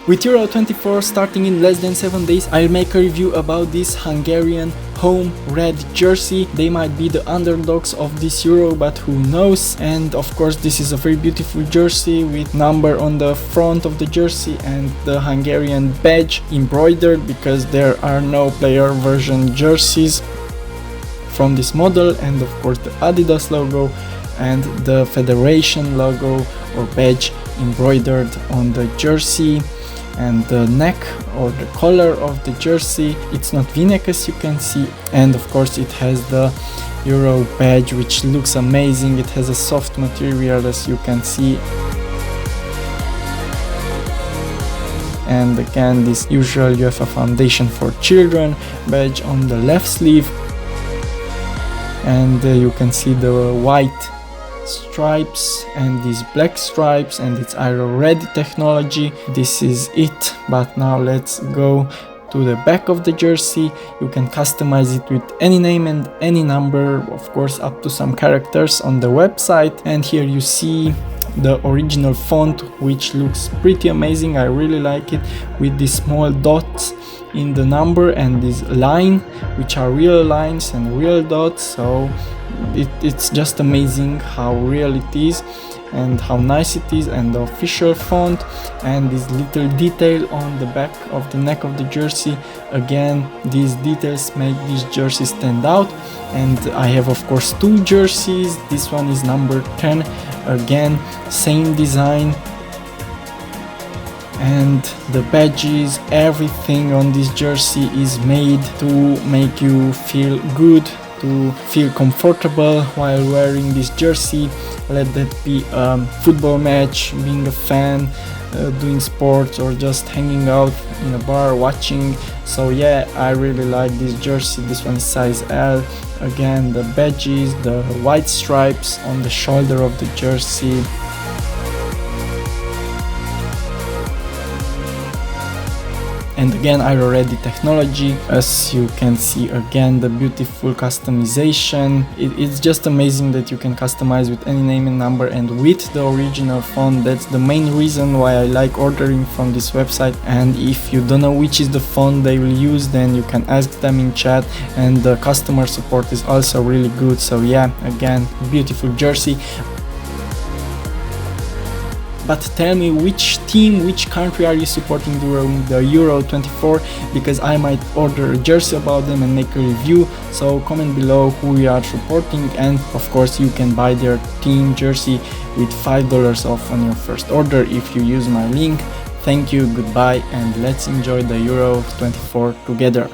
With Euro 24 starting in less than 7 days, I'll make a review about this Hungarian home red jersey. They might be the underdogs of this Euro, but who knows. And of course this is a very beautiful jersey with number on the front of the jersey and the Hungarian badge embroidered, because there are no player version jerseys from this model. And of course the Adidas logo and the Federation logo or badge embroidered on the jersey. And the neck or the collar of the jersey, it's not v-neck as you can see, and of course it has the Euro badge, which looks amazing. It has a soft material as you can see, and again this usual UEFA Foundation for Children badge on the left sleeve, and you can see the white stripes and these black stripes, and it's Aero Ready technology. This is it. But now let's go to the back of the jersey. You can customize it with any name and any number, of course up to some characters on the website. And here you see the original font, which looks pretty amazing. I really like it, with these small dots in the number and this line, which are real lines and real dots. So it's just amazing how real it is and how nice it is. And the official font and this little detail on the back of the neck of the jersey, again these details make this jersey stand out. And I have of course two jerseys. This one is number 10, again same design, and the badges, everything on this jersey is made to make you feel good, to feel comfortable while wearing this jersey. Let that be a football match, being a fan, doing sports, or just hanging out in a bar watching. So yeah, I really like this jersey. This one is size L. Again the badges, the white stripes on the shoulder of the jersey. And again Aero Ready technology, as you can see. Again the beautiful customization. It's just amazing that you can customize with any name and number and with the original font. That's the main reason why I like ordering from this website. And if you don't know which is the font they will use, then you can ask them in chat, and the customer support is also really good. So yeah, again beautiful jersey. But tell me, which team, which country are you supporting during the Euro 24? Because I might order a jersey about them and make a review. So comment below who you are supporting, and of course you can buy their team jersey with $5 off on your first order if you use my link. Thank you, goodbye, and let's enjoy the Euro 24 together.